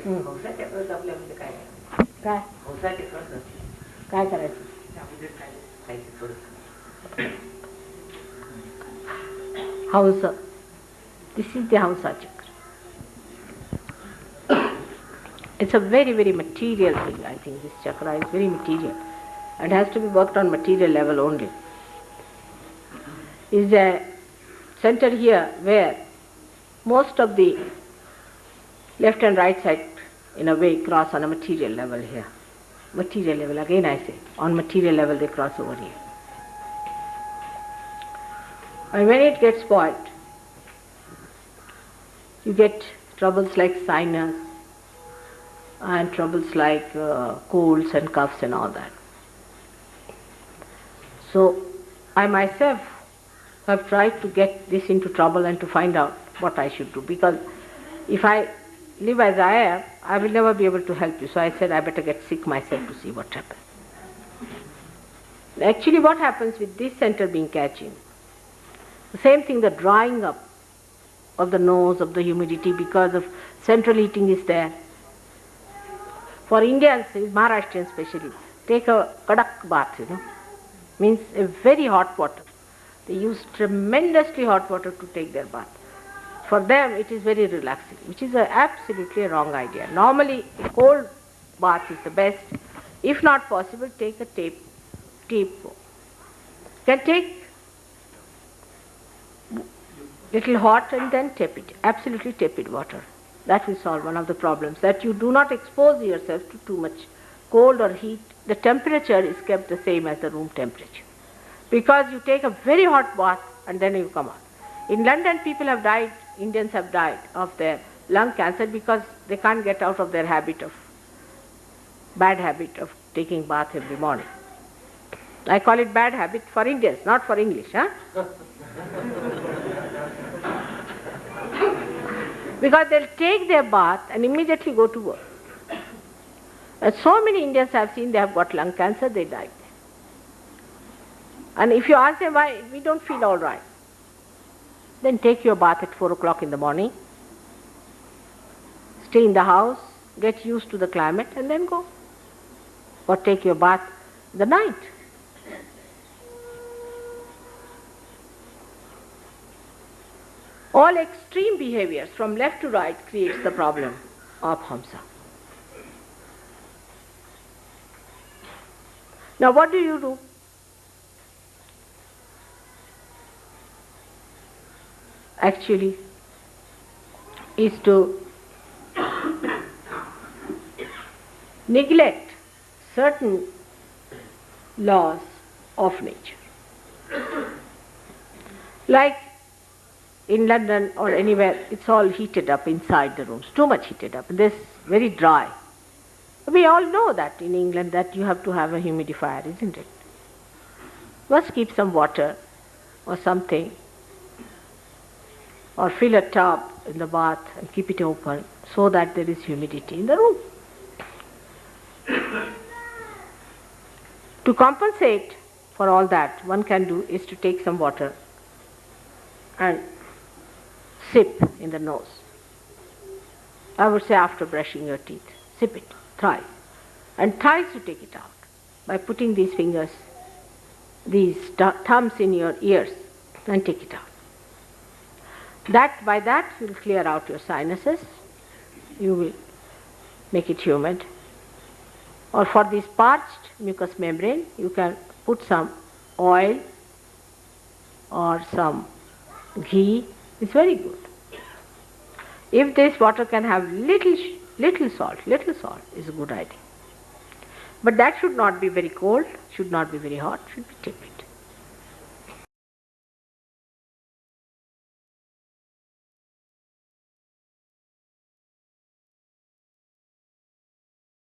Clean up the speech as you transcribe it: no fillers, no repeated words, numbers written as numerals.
हौसाच्या कळत आपल्यामध्ये काय काय हौसाचे कळत काय करायचं त्यामध्ये खायचं थोडं हौस. This is the Hausa chakra. It's a very, very material thing. I think this chakra is very material and has to be worked on material level only. Is a center here where most of the left and right side in a way cross on a material level here. Material level, again I say, on material level they cross over here. And when it gets spoiled, you get troubles like sinus and troubles like colds and coughs and all that. So I myself have tried to get this into trouble and to find out what I should do, because if I live as I am, I will never be able to help you. So I said I better get sick myself to see what happens. Actually what happens with this center being catching, the same thing, the drying up of the nose, of the humidity because of central heating is there. For Indians, Maharashtrians especially, take a kadak bath, means a very hot water. They use tremendously hot water to take their bath. For them it is very relaxing, which is absolutely a wrong idea. Normally a cold bath is the best. If not possible, take a tape. Can take little hot and then tepid, absolutely tepid water. That will solve one of the problems, that you do not expose yourself to too much cold or heat. The temperature is kept the same as the room temperature. Because you take a very hot bath and then you come out. In London people have died, Indians have died of their lung cancer because they can't get out of their bad habit of taking bath every morning. I call it bad habit for Indians, not for English. Because they'll take their bath and immediately go to work. And so many Indians I have seen, they have got lung cancer, they died. And if you ask them why, we don't feel all right. Then take your bath at 4 o'clock in the morning, stay in the house, get used to the climate and then go. Or take your bath in the night. All extreme behaviors from left to right creates the problem of Hamsa. Now what do? Actually, is to neglect certain laws of nature. Like in London or anywhere, it's all heated up inside the rooms, too much heated up. This very dry. We all know that in England that you have to have a humidifier, isn't it? Must keep some water or something, or fill a tub in the bath and keep it open so that there is humidity in the room. To compensate for all that, one can do is to take some water and sip in the nose. I would say after brushing your teeth, sip it thrice. And thrice you take it out by putting these fingers, these thumbs in your ears and take it out. By that you will clear out your sinuses, you will make it humid. Or for this parched mucous membrane, you can put some oil or some ghee. It's very good. If this water can have little salt is a good idea. But that should not be very cold, should not be very hot, should be tepid.